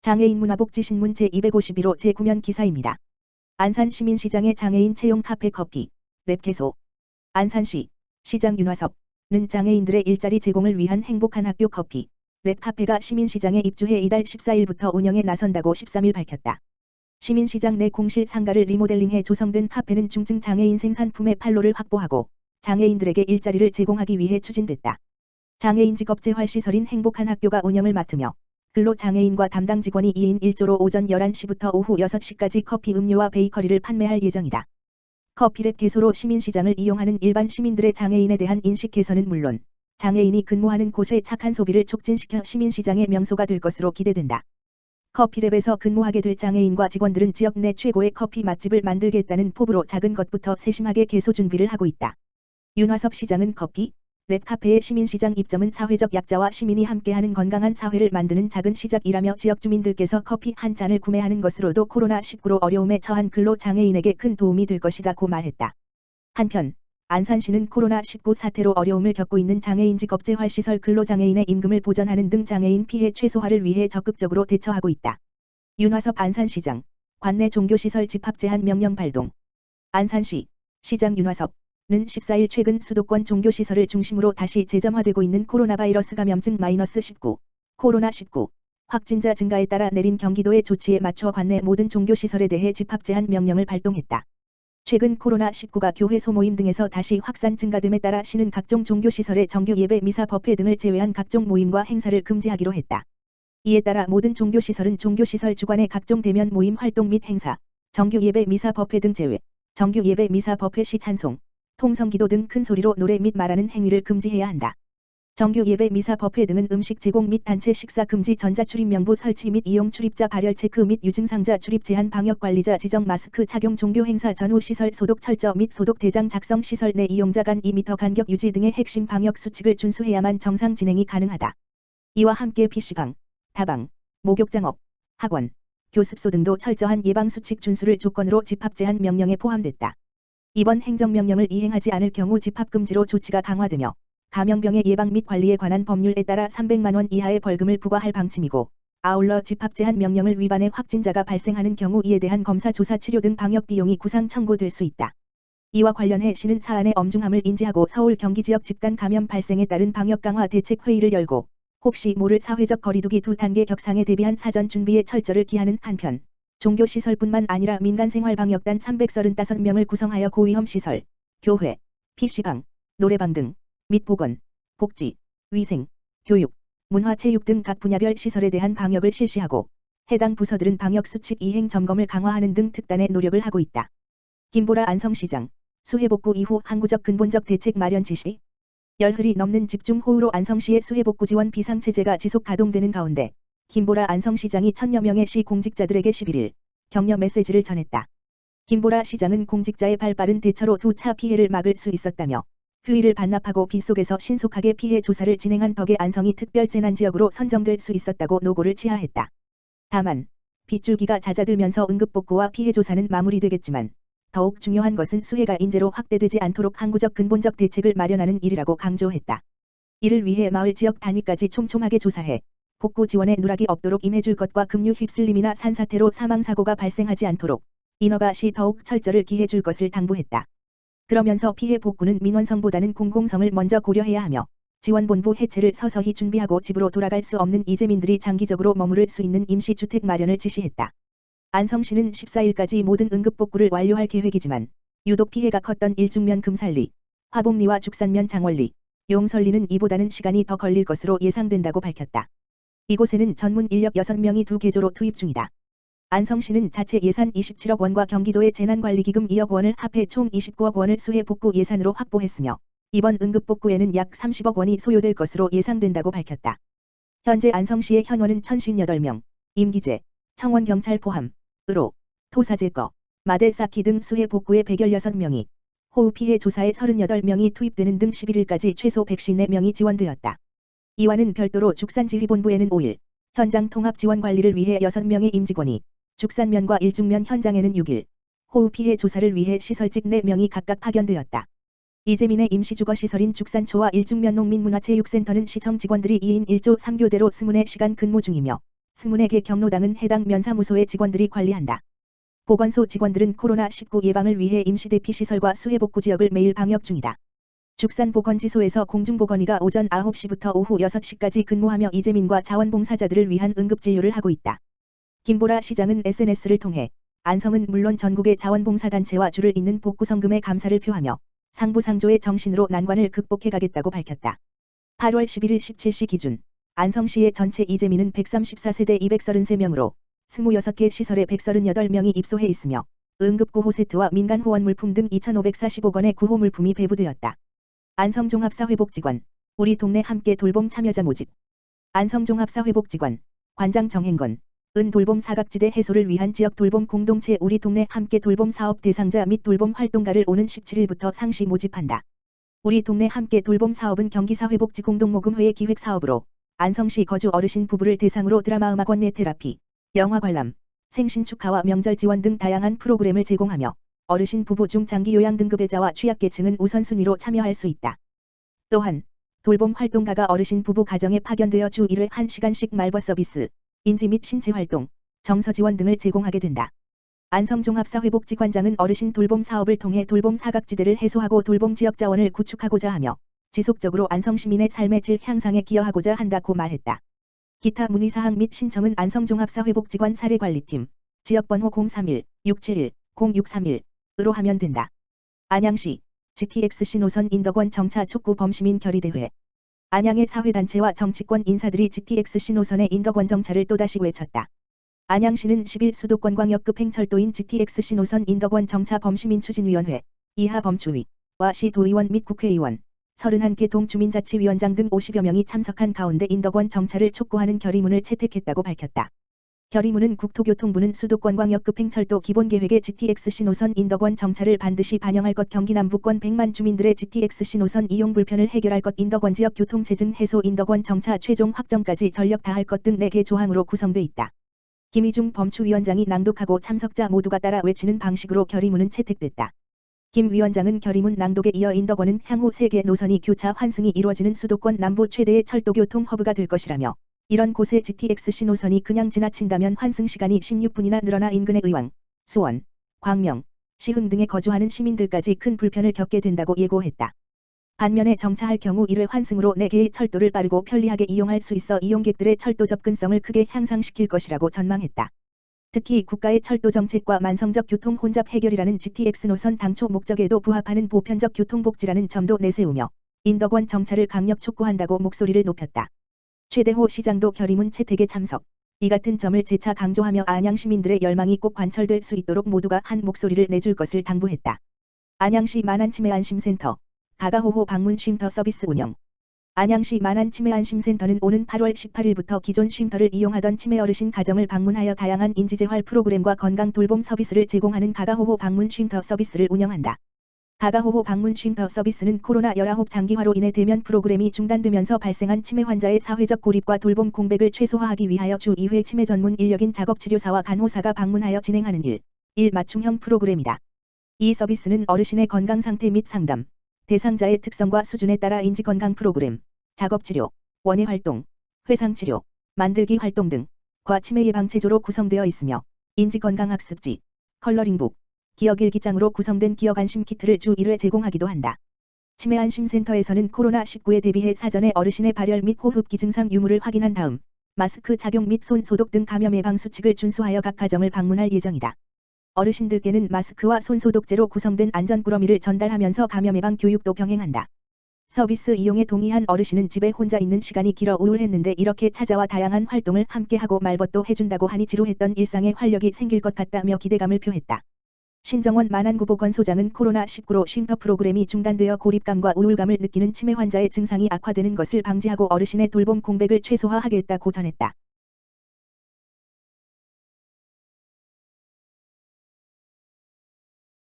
장애인 문화복지신문 제251호 제9면 기사입니다. 안산시민시장의 장애인 채용 카페 커피, 랩 개소. 안산시, 시장 윤화섭는 장애인들의 일자리 제공을 위한 행복한 학교 커피, 랩 카페가 시민시장에 입주해 이달 14일부터 운영에 나선다고 13일 밝혔다. 시민시장 내 공실 상가를 리모델링해 조성된 카페는 중증 장애인 생산품의 판로를 확보하고 장애인들에게 일자리를 제공하기 위해 추진됐다. 장애인 직업재활시설인 행복한 학교가 운영을 맡으며 근로장애인과 담당 직원이 2인 1조로 오전 11시부터 오후 6시까지 커피 음료와 베이커리를 판매할 예정이다. 커피랩 개소로 시민시장을 이용하는 일반 시민들의 장애인에 대한 인식 개선은 물론 장애인이 근무하는 곳의 착한 소비를 촉진시켜 시민시장의 명소가 될 것으로 기대된다. 커피랩에서 근무하게 될 장애인과 직원들은 지역 내 최고의 커피 맛집을 만들겠다는 포부로 작은 것부터 세심하게 개소 준비를 하고 있다. 윤화섭 시장은 커피, 랩 카페의 시민시장 입점은 사회적 약자와 시민이 함께하는 건강한 사회를 만드는 작은 시작이라며 지역 주민들께서 커피 한 잔을 구매하는 것으로도 코로나19로 어려움에 처한 근로장애인에게 큰 도움이 될 것이다고 말했다. 한편 안산시는 코로나19 사태로 어려움을 겪고 있는 장애인 직업재활시설 근로장애인의 임금을 보전하는 등 장애인 피해 최소화를 위해 적극적으로 대처하고 있다. 윤화섭 안산시장, 관내 종교시설 집합 제한 명령 발동. 안산시, 시장 윤화섭 는 14일 최근 수도권 종교시설을 중심으로 다시 재점화되고 있는 코로나 바이러스 감염증 -19, 코로나19 확진자 증가에 따라 내린 경기도의 조치에 맞춰 관내 모든 종교시설에 대해 집합 제한 명령을 발동했다. 최근 코로나19가 교회 소모임 등에서 다시 확산 증가됨에 따라 시는 각종 종교시설의 정규 예배, 미사, 법회 등을 제외한 각종 모임과 행사를 금지하기로 했다. 이에 따라 모든 종교시설은 종교시설 주관의 각종 대면 모임 활동 및 행사, 정규 예배, 미사, 법회 등 제외, 정규 예배, 미사, 법회 시 찬송, 통성기도 등 큰 소리로 노래 및 말하는 행위를 금지해야 한다. 정규 예배, 미사, 법회 등은 음식 제공 및 단체 식사 금지, 전자출입 명부 설치 및 이용, 출입자 발열 체크 및 유증상자 출입 제한, 방역관리자 지정 마스크 착용, 종교 행사 전후 시설 소독 철저 및 소독 대장 작성, 시설 내 이용자 간 2m 간격 유지 등의 핵심 방역 수칙을 준수해야만 정상 진행이 가능하다. 이와 함께 PC방, 다방, 목욕장업, 학원, 교습소 등도 철저한 예방수칙 준수를 조건으로 집합 제한 명령에 포함됐다. 이번 행정명령을 이행하지 않을 경우 집합금지로 조치가 강화되며 감염병의 예방 및 관리에 관한 법률에 따라 300만 원 이하의 벌금을 부과할 방침이고, 아울러 집합 제한 명령을 위반해 확진자가 발생하는 경우 이에 대한 검사, 조사, 치료 등 방역 비용이 구상 청구될 수 있다. 이와 관련해 시는 사안의 엄중함을 인지하고 서울 경기 지역 집단 감염 발생에 따른 방역 강화 대책 회의를 열고 혹시 모를 사회적 거리두기 2단계 격상에 대비한 사전 준비에 철저를 기하는 한편, 종교시설뿐만 아니라 민간생활방역단 335명을 구성하여 고위험시설, 교회, PC방, 노래방 등 및 보건, 복지, 위생, 교육, 문화체육 등 각 분야별 시설에 대한 방역을 실시하고 해당 부서들은 방역수칙 이행 점검을 강화하는 등 특단의 노력을 하고 있다. 김보라 안성시장, 수해복구 이후 항구적 근본적 대책 마련 지시. 열흘이 넘는 집중호우로 안성시의 수해복구 지원 비상체제가 지속 가동되는 가운데 김보라 안성시장이 1000여 명의 시 공직자들에게 11일 격려 메시지를 전했다. 김보라 시장은 공직자의 발빠른 대처로 2차 피해를 막을 수 있었다며 휴일을 반납하고 비 속에서 신속하게 피해 조사를 진행한 덕에 안성이 특별재난지역으로 선정될 수 있었다고 노고를 치하했다. 다만 빗줄기가 잦아들면서 응급복구와 피해 조사는 마무리되겠지만 더욱 중요한 것은 수해가 인재로 확대되지 않도록 항구적 근본적 대책을 마련하는 일이라고 강조했다. 이를 위해 마을 지역 단위까지 촘촘하게 조사해 복구 지원에 누락이 없도록 임해줄 것과 급류 휩쓸림이나 산사태로 사망사고가 발생하지 않도록 인허가 시 더욱 철저를 기해줄 것을 당부했다. 그러면서 피해 복구는 민원성보다는 공공성을 먼저 고려해야 하며 지원본부 해체를 서서히 준비하고 집으로 돌아갈 수 없는 이재민들이 장기적으로 머무를 수 있는 임시주택 마련을 지시했다. 안성시는 14일까지 모든 응급복구를 완료할 계획이지만 유독 피해가 컸던 일중면 금살리, 화복리와 죽산면 장월리, 용설리는 이보다는 시간이 더 걸릴 것으로 예상된다고 밝혔다. 이곳에는 전문 인력 6명이 2개조로 투입 중이다. 안성시는 자체 예산 27억 원과 경기도의 재난관리기금 2억 원을 합해 총 29억 원을 수해 복구 예산으로 확보했으며 이번 응급복구에는 약 30억 원이 소요될 것으로 예상된다고 밝혔다. 현재 안성시의 현원은 1058명, 임기재, 청원경찰 포함, 의로, 토사제거, 마대 쌓기 등 수해 복구에 116명이, 호우 피해 조사에 38명이 투입되는 등 11일까지 최소 154명이 지원되었다. 이와는 별도로 죽산지휘본부에는 5일, 현장 통합 지원 관리를 위해 6명의 임직원이, 죽산면과 일중면 현장에는 6일, 호우 피해 조사를 위해 시설직 4명이 각각 파견되었다. 이재민의 임시주거시설인 죽산초와 일중면 농민문화체육센터는 시청 직원들이 2인 1조 3교대로 24시간 근무 중이며 24개 경로당은 해당 면사무소의 직원들이 관리한다. 보건소 직원들은 코로나19 예방을 위해 임시대피 시설과 수해복구 지역을 매일 방역 중이다. 죽산보건지소에서 공중보건의가 오전 9시부터 오후 6시까지 근무하며 이재민과 자원봉사자들을 위한 응급진료를 하고 있다. 김보라 시장은 SNS를 통해 안성은 물론 전국의 자원봉사단체와 줄을 잇는 복구성금에 감사를 표하며 상부상조의 정신으로 난관을 극복해 가겠다고 밝혔다. 8월 11일 17시 기준 안성시의 전체 이재민은 134세대 233명으로 26개 시설에 138명이 입소해 있으며 응급구호 세트와 민간 후원 물품 등 2,545건의 구호 물품이 배부되었다. 안성종합사회복직원 우리 동네 함께 돌봄 참여자 모집. 안성종합사회복직원 관장 정행건 은 돌봄 사각지대 해소를 위한 지역 돌봄 공동체 우리 동네 함께 돌봄 사업 대상자 및 돌봄 활동가를 오는 17일부터 상시 모집한다. 우리 동네 함께 돌봄 사업은 경기사회복지 공동모금회의 기획 사업으로 안성시 거주 어르신 부부를 대상으로 드라마 음악 원예 테라피, 영화 관람, 생신 축하와 명절 지원 등 다양한 프로그램을 제공하며 어르신 부부 중 장기 요양 등급의자와 취약계층은 우선순위로 참여할 수 있다. 또한 돌봄 활동가가 어르신 부부 가정에 파견되어 주 1회 1시간씩 말벗 서비스, 인지 및 신체 활동, 정서 지원 등을 제공하게 된다. 안성종합사회복지관장은 어르신 돌봄 사업을 통해 돌봄 사각지대를 해소하고 돌봄 지역 자원을 구축하고자 하며 지속적으로 안성시민의 삶의 질 향상에 기여하고자 한다고 말했다. 기타 문의사항 및 신청은 안성종합사회복지관 사례관리팀, 지역번호 031-671-0631으로 하면 된다. 안양시 GTX-C 노선 인덕원 정차 촉구 범시민 결의대회. 안양의 사회단체와 정치권 인사들이 GTX-C 노선의 인덕원 정차를 또다시 외쳤다. 안양시는 10일 수도권광역급 행철도인 GTX-C 노선 인덕원 정차 범시민 추진위원회, 이하 범추위와 시도의원 및 국회의원, 31개 동주민자치위원장 등 50여 명이 참석한 가운데 인덕원 정차를 촉구하는 결의문을 채택했다고 밝혔다. 결의문은 국토교통부는 수도권광역급 행철도 기본계획의 GTX-C 노선 인덕원 정차를 반드시 반영할 것, 경기 남부권 100만 주민들의 GTX-C 노선 이용 불편을 해결할 것, 인덕원 지역 교통체증 해소, 인덕원 정차 최종 확정까지 전력 다할 것 등 4개 조항으로 구성돼 있다. 김희중 범추위원장이 낭독하고 참석자 모두가 따라 외치는 방식으로 결의문은 채택됐다. 김 위원장은 결의문 낭독에 이어 인덕원은 향후 3개 노선이 교차 환승이 이루어지는 수도권 남부 최대의 철도교통 허브가 될 것이라며 이런 곳에 GTX-C 노선이 그냥 지나친다면 환승 시간이 16분이나 늘어나 인근의 의왕, 수원, 광명, 시흥 등에 거주하는 시민들까지 큰 불편을 겪게 된다고 예고했다. 반면에 정차할 경우 1회 환승으로 4개의 철도를 빠르고 편리하게 이용할 수 있어 이용객들의 철도 접근성을 크게 향상시킬 것이라고 전망했다. 특히 국가의 철도 정책과 만성적 교통 혼잡 해결이라는 GTX 노선 당초 목적에도 부합하는 보편적 교통복지라는 점도 내세우며 인덕원 정차를 강력 촉구한다고 목소리를 높였다. 최대호 시장도 결의문 채택에 참석, 이 같은 점을 재차 강조하며 안양 시민들의 열망이 꼭 관철될 수 있도록 모두가 한 목소리를 내줄 것을 당부했다. 안양시 만안치매안심센터, 가가호호 방문 쉼터 서비스 운영. 안양시 만안치매안심센터는 오는 8월 18일부터 기존 쉼터를 이용하던 치매 어르신 가정을 방문하여 다양한 인지재활 프로그램과 건강 돌봄 서비스를 제공하는 가가호호 방문 쉼터 서비스를 운영한다. 가가호호 방문 쉼터 서비스는 코로나19 장기화로 인해 대면 프로그램이 중단되면서 발생한 치매 환자의 사회적 고립과 돌봄 공백을 최소화하기 위하여 주 2회 치매 전문 인력인 작업치료사와 간호사가 방문하여 진행하는 일 맞춤형 프로그램이다. 이 서비스는 어르신의 건강 상태 및 상담, 대상자의 특성과 수준에 따라 인지건강 프로그램, 작업치료, 원예활동, 회상치료, 만들기 활동 등과 치매 예방 체조로 구성되어 있으며 인지건강학습지, 컬러링북, 기억일기장으로 구성된 기억안심 키트를 주 1회 제공하기도 한다. 치매안심센터에서는 코로나19에 대비해 사전에 어르신의 발열 및 호흡기 증상 유무를 확인한 다음 마스크 착용 및 손 소독 등 감염 예방 수칙을 준수하여 각 가정을 방문할 예정이다. 어르신들께는 마스크와 손 소독제로 구성된 안전꾸러미를 전달하면서 감염 예방 교육도 병행한다. 서비스 이용에 동의한 어르신은 집에 혼자 있는 시간이 길어 우울했는데 이렇게 찾아와 다양한 활동을 함께하고 말벗도 해준다고 하니 지루했던 일상에 활력이 생길 것 같다며 기대감을 표했다. 신정원 만안구보건소장은 코로나19로 쉼터 프로그램이 중단되어 고립감과 우울감을 느끼는 치매 환자의 증상이 악화되는 것을 방지하고 어르신의 돌봄 공백을 최소화하겠다고 전했다.